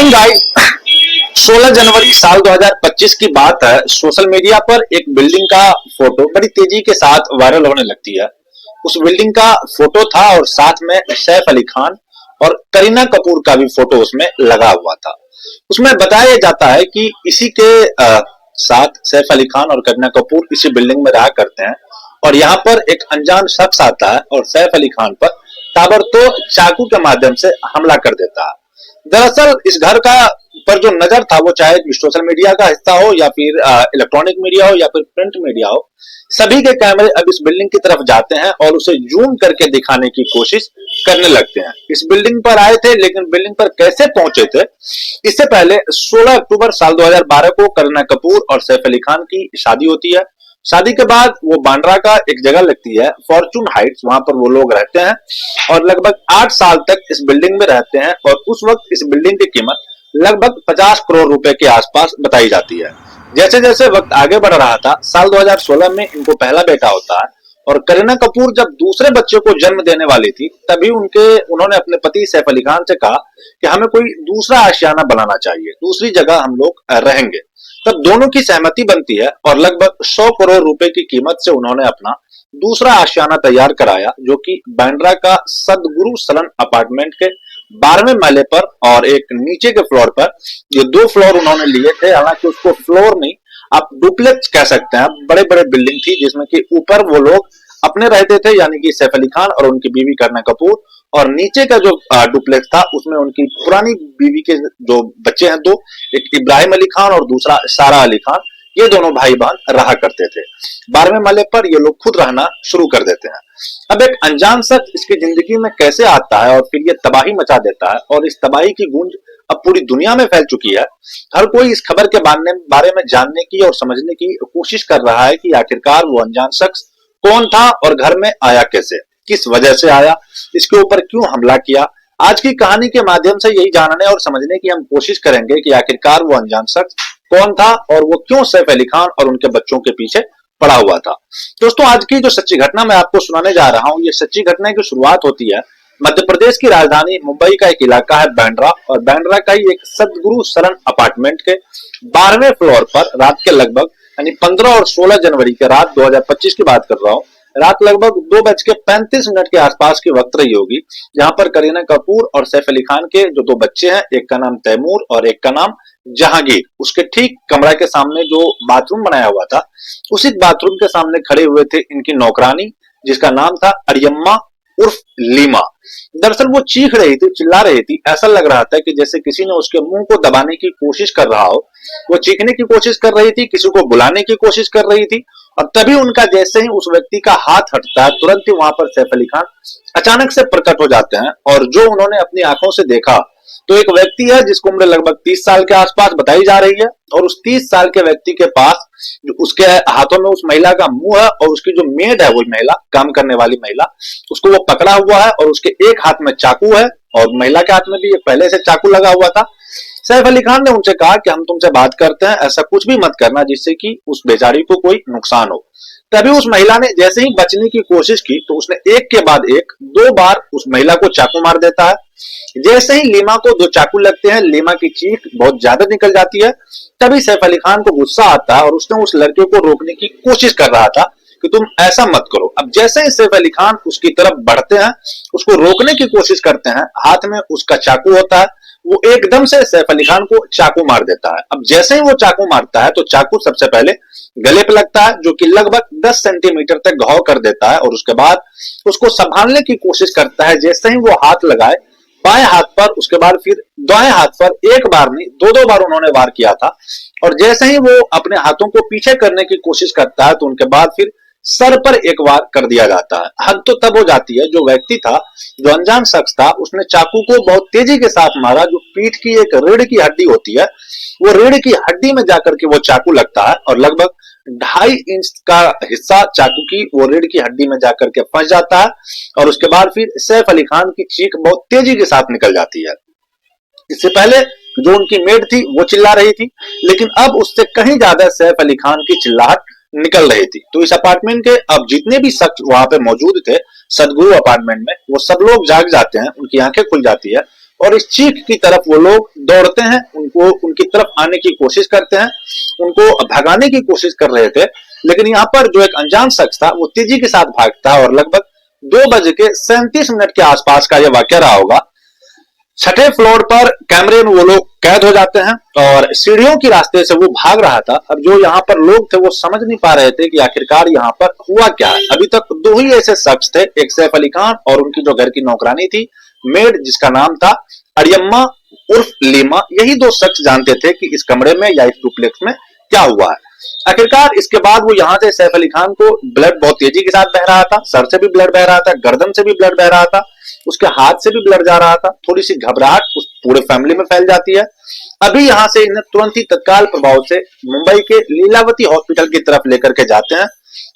Morning guys. 16 जनवरी साल 2025 की बात है। सोशल मीडिया पर एक बिल्डिंग का फोटो बड़ी तेजी के साथ वायरल होने लगती है। उस बिल्डिंग का फोटो था और साथ में सैफ अली खान और करीना कपूर का भी फोटो उसमें लगा हुआ था। उसमें बताया जाता है कि इसी के साथ सैफ अली खान और करीना कपूर इसी बिल्डिंग में रहा करते हैं और यहाँ पर एक अनजान शख्स आता है और सैफ अली खान पर ताबड़तोड़ चाकू के माध्यम से हमला कर देता है। दरअसल इस घर का पर जो नजर था वो चाहे सोशल मीडिया का हिस्सा हो या फिर इलेक्ट्रॉनिक मीडिया हो या फिर प्रिंट मीडिया हो, सभी के कैमरे अब इस बिल्डिंग की तरफ जाते हैं और उसे जूम करके दिखाने की कोशिश करने लगते हैं। इस बिल्डिंग पर आए थे, लेकिन बिल्डिंग पर कैसे पहुंचे थे? इससे पहले 16 अक्टूबर साल 2012 को करीना कपूर और सैफ अली खान की शादी होती है। शादी के बाद वो बांद्रा का एक जगह लगती है फॉर्चून हाइट्स, वहां पर वो लोग रहते हैं और लगभग 8 साल तक इस बिल्डिंग में रहते हैं और उस वक्त इस बिल्डिंग की कीमत लगभग 50 करोड़ रुपए के आसपास बताई जाती है। जैसे जैसे वक्त आगे बढ़ रहा था, साल 2016 में इनको पहला बेटा होता है और करीना कपूर जब दूसरे बच्चे को जन्म देने वाली थी, तभी उन्होंने अपने पति सैफ अली खान से कहा कि हमें कोई दूसरा आशियाना बनाना चाहिए, दूसरी जगह हम लोग रहेंगे। तब दोनों की सहमति बनती है और लगभग 100 करोड़ रुपए की कीमत से उन्होंने अपना दूसरा आशियाना तैयार कराया, जो कि बांद्रा का सदगुरु सलन अपार्टमेंट के 12वें महले पर और एक नीचे के फ्लोर पर, ये 2 फ्लोर उन्होंने लिए थे। हालांकि उसको फ्लोर नहीं, आप डुप्लेक्स कह सकते हैं। बड़े बड़े बिल्डिंग थी जिसमें कि ऊपर वो लोग अपने रहते थे, यानी कि सैफ अली खान और उनकी बीवी करीना कपूर, और नीचे का जो डुप्लेक्स था उसमें उनकी पुरानी बीवी के जो बच्चे हैं, 2, एक इब्राहिम अली खान और दूसरा सारा अली खान, ये दोनों भाई बहन रहा करते थे। 12वें महले पर ये लोग खुद रहना शुरू कर देते हैं। अब एक अनजान शख्स इसकी जिंदगी में कैसे आता है और फिर ये तबाही मचा देता है, और इस तबाही की गूंज अब पूरी दुनिया में फैल चुकी है। हर कोई इस खबर के बारे में जानने की और समझने की कोशिश कर रहा है कि आखिरकार वो अनजान शख्स कौन था और घर में आया कैसे, किस वजह से आया, इसके ऊपर क्यों हमला किया। आज की कहानी के माध्यम से यही जानने और समझने की हम कोशिश करेंगे कि आखिरकार वो अनजान शख्स कौन था और वो क्यों सैफ अली खान और उनके बच्चों के पीछे पड़ा हुआ था। दोस्तों, आज की जो सच्ची घटना मैं आपको सुनाने जा रहा हूं, ये सच्ची घटना की शुरुआत होती है मध्य प्रदेश की राजधानी मुंबई का एक इलाका है बांद्रा, और बांद्रा का ही एक सदगुरु सलन अपार्टमेंट के 12वें फ्लोर पर रात के लगभग यानी 15 और 16 जनवरी के रात 2025 की बात कर रहा हूँ, रात लगभग 2:35 के आसपास की वक्त रही होगी, जहां पर करीना कपूर और सैफ अली खान के जो 2 बच्चे हैं, एक का नाम तैमूर और एक का नाम जहांगीर, उसके ठीक कमरा के सामने जो बाथरूम बनाया हुआ था, उसी बाथरूम के सामने खड़े हुए थे इनकी नौकरानी, जिसका नाम था अरियम्मा उर्फ लीमा। दरअसल वो चीख रही थी, चिल्ला रही थी। ऐसा लग रहा था कि जैसे किसी ने उसके मुंह को दबाने की कोशिश कर रहा हो। वो चीखने की कोशिश कर रही थी, किसी को बुलाने की कोशिश कर रही थी, और तभी उनका जैसे ही उस व्यक्ति का हाथ हटता है, तुरंत ही वहां पर सैफ अली खान अचानक से प्रकट हो जाते हैं। और जो उन्होंने अपनी आंखों से देखा, तो एक व्यक्ति है जिसको उम्र लगभग 30 साल के आसपास बताई जा रही है, और उस 30 साल के व्यक्ति के पास उसके हाथों में उस महिला का मुंह है, और उसकी जो मेड है, वो महिला, काम करने वाली महिला, उसको वो पकड़ा हुआ है और उसके एक हाथ में चाकू है और महिला के हाथ में भी एक पहले से चाकू लगा हुआ था। सैफ अली खान ने उनसे कहा कि हम तुमसे बात करते हैं, ऐसा कुछ भी मत करना जिससे कि उस बेचारी को कोई नुकसान हो। तभी उस महिला ने जैसे ही बचने की कोशिश की, तो उसने एक के बाद एक 2 बार उस महिला को चाकू मार देता है। जैसे ही लीमा को 2 चाकू लगते हैं, लीमा की चीख बहुत ज्यादा निकल जाती है। तभी सैफ अली खान को गुस्सा आता है और उसने उस लड़के को रोकने की कोशिश कर रहा था कि तुम ऐसा मत करो। अब जैसे ही सैफ अली खान उसकी तरफ बढ़ते हैं, उसको रोकने की कोशिश करते हैं, हाथ में उसका चाकू होता है, वो एकदम से सैफ अली खान को चाकू मार देता है। अब जैसे ही वो चाकू मारता है, तो चाकू सबसे पहले गले पे लगता है, जो कि लगभग 10 सेंटीमीटर तक घाव कर देता है, और उसके बाद उसको संभालने की कोशिश करता है। जैसे ही वो हाथ लगाए बाएं हाथ पर, उसके बाद फिर दाएं हाथ पर, एक बार नहीं 2-2 बार उन्होंने वार किया था। और जैसे ही वो अपने हाथों को पीछे करने की कोशिश करता है, तो उनके बाद फिर सर पर एक वार कर दिया जाता है। हद तो तब हो जाती है, जो व्यक्ति था, जो अनजान शख्स था, उसने चाकू को बहुत तेजी के साथ मारा। जो पीठ की एक रीढ़ की हड्डी होती है, वो रीढ़ की हड्डी में जाकर के वो चाकू लगता है, और लगभग 2.5 इंच का हिस्सा चाकू की वो रीढ़ की हड्डी में जाकर के फंस जाता है। और उसके बाद फिर सैफ अली खान की चीख बहुत तेजी के साथ निकल जाती है। इससे पहले जो उनकी मेड थी वो चिल्ला रही थी, लेकिन अब उससे कहीं ज्यादा सैफ अली खान की चिल्लाहट निकल रही थी। तो इस अपार्टमेंट के अब जितने भी शख्स वहां पे मौजूद थे, सदगुरु अपार्टमेंट में, वो सब लोग जाग जाते हैं, उनकी आंखें खुल जाती है और इस चीख की तरफ वो लोग दौड़ते हैं, उनको उनकी तरफ आने की कोशिश करते हैं, उनको भगाने की कोशिश कर रहे थे। लेकिन यहाँ पर जो एक अनजान शख्स था वो तेजी के साथ भागता है और लगभग 2:37 के आसपास का यह वाक्य रहा होगा। छठे फ्लोर पर कैमरे में वो लोग कैद हो जाते हैं और सीढ़ियों के रास्ते से वो भाग रहा था। अब जो यहाँ पर लोग थे वो समझ नहीं पा रहे थे कि आखिरकार यहाँ पर हुआ क्या है। अभी तक दो ही ऐसे शख्स थे, एक सैफ अली खान और उनकी जो घर की नौकरानी थी मेड, जिसका नाम था अरियम्मा उर्फ लीमा। यही दो शख्स जानते थे कि इस कमरे में या इस डुप्लेक्स में क्या हुआ है। आखिरकार इसके बाद वो यहाँ से सैफ अली खान को ब्लड बहुत तेजी के साथ बह रहा था, सर से भी ब्लड बह रहा था, गर्दन से भी ब्लड बह रहा था, उसके हाथ से भी ब्लड जा रहा था। थोड़ी सी घबराहट उस पूरे फैमिली में फैल जाती है। अभी यहाँ से इन्हें तुरंत ही तत्काल प्रभाव से मुंबई के लीलावती हॉस्पिटल की तरफ लेकर के जाते हैं।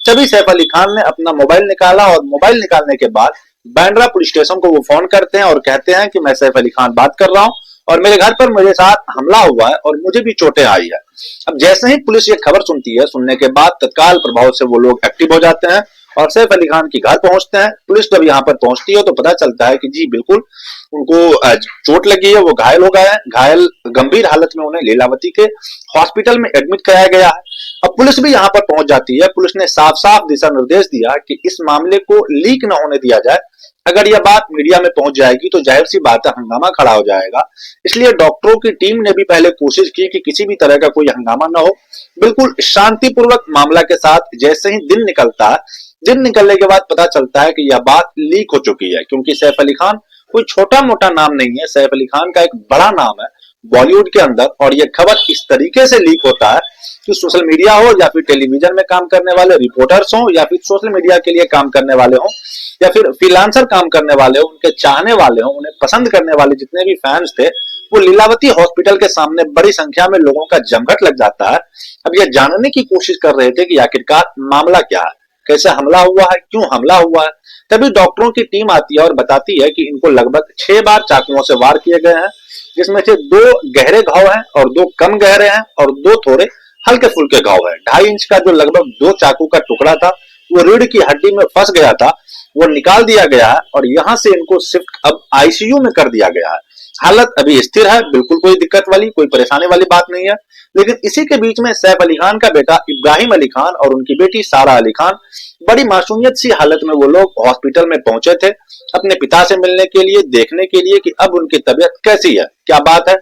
तभी सैफ अली खान ने अपना मोबाइल निकाला और मोबाइल निकालने के बाद बांद्रा पुलिस स्टेशन को वो फोन करते हैं और कहते हैं कि मैं सैफ अली खान बात कर रहा हूँ और मेरे घर पर मेरे साथ हमला हुआ है और मुझे भी चोटें आई है। अब जैसे ही पुलिस ये खबर सुनती है, सुनने के बाद तत्काल प्रभाव से वो लोग एक्टिव हो जाते हैं और सैफ अली खान के घर पहुंचते हैं। पुलिस जब यहाँ पर पहुंचती है तो पता चलता है कि जी बिल्कुल उनको चोट लगी है, वो घायल हो गए हैं। घायल गंभीर हालत में उन्हें लीलावती के हॉस्पिटल में एडमिट कराया गया है। अब पुलिस भी यहाँ पर पहुंच जाती है। पुलिस ने साफ साफ दिशा निर्देश दिया कि इस मामले को लीक न होने दिया जाए। अगर यह बात मीडिया में पहुंच जाएगी तो जाहिर सी बात है हंगामा खड़ा हो जाएगा। इसलिए डॉक्टरों की टीम ने भी पहले कोशिश की कि किसी भी तरह का कोई हंगामा न हो। बिल्कुल शांतिपूर्वक मामला के साथ जैसे ही दिन निकलता है, दिन निकलने के बाद पता चलता है कि यह बात लीक हो चुकी है, क्योंकि सैफ अली खान कोई छोटा मोटा नाम नहीं है। सैफ अली खान का एक बड़ा नाम है बॉलीवुड के अंदर और यह खबर इस तरीके से लीक होता है कि सोशल मीडिया हो या फिर टेलीविजन में काम करने वाले रिपोर्टर्स हो या फिर सोशल मीडिया के लिए काम करने वाले हो या फिर फ्रीलांसर काम करने वाले हो, उनके चाहने वाले हो, उन्हें पसंद करने वाले जितने भी फैंस थे, वो लीलावती हॉस्पिटल के सामने बड़ी संख्या में लोगों का जमघट लग जाता है। अब ये जानने की कोशिश कर रहे थे कि आखिरकार मामला क्या है, कैसे हमला हुआ है, क्यों हमला हुआ है। तभी डॉक्टरों की टीम आती है और बताती है कि इनको लगभग 6 बार चाकुओं से वार किए गए हैं, जिसमें से 2 गहरे घाव हैं और 2 कम गहरे हैं और 2 थोड़े हल्के फुल्के घाव है। 2.5 इंच का जो लगभग 2 चाकू का टुकड़ा था वो रीढ़ की हड्डी में फंस गया था, वो निकाल दिया गया है और यहाँ से इनको शिफ्ट अब आईसीयू में कर दिया गया है। हालत अभी स्थिर है, बिल्कुल कोई दिक्कत वाली कोई परेशानी वाली बात नहीं है। लेकिन इसी के बीच में सैफ अली खान का बेटा इब्राहिम अली खान और उनकी बेटी सारा अली खान बड़ी मासूमियत सी हालत में वो लोग हॉस्पिटल में पहुंचे थे अपने पिता से मिलने के लिए, देखने के लिए कि अब उनकी तबीयत कैसी है, क्या बात है।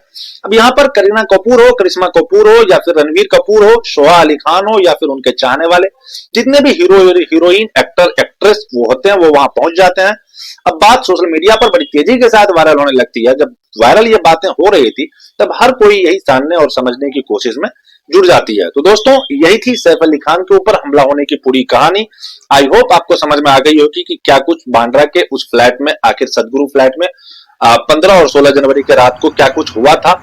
अब यहाँ पर करीना कपूर हो, करिश्मा कपूर हो या फिर रणवीर कपूर हो, सोहा अली खान हो या फिर उनके चाहने वाले जितने भी हीरोइन एक्टर एक्ट्रेस वो होते हैं वो वहां पहुंच जाते हैं। अब बात सोशल मीडिया पर बड़ी तेजी के साथ वायरल होने लगती है। जब वायरल ये बातें हो रही थी तब हर कोई यही जानने और समझने की कोशिश में जुड़ जाती है। तो दोस्तों यही थी सैफ अली खान के ऊपर हमला होने की पूरी कहानी। आई होप आपको समझ में आ गई होगी कि क्या कुछ बांद्रा के उस फ्लैट में, आखिर सदगुरु फ्लैट में 15 और 16 जनवरी के रात को क्या कुछ हुआ था।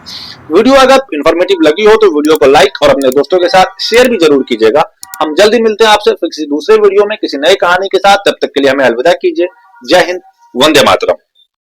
वीडियो अगर इंफॉर्मेटिव लगी हो तो वीडियो को लाइक और अपने दोस्तों के साथ शेयर भी जरूर कीजिएगा। हम जल्दी मिलते हैं आपसे फिर किसी दूसरे वीडियो में किसी नई कहानी के साथ। तब तक के लिए हमें अलविदा कीजिए। जय हिंद, वंदे मातरम।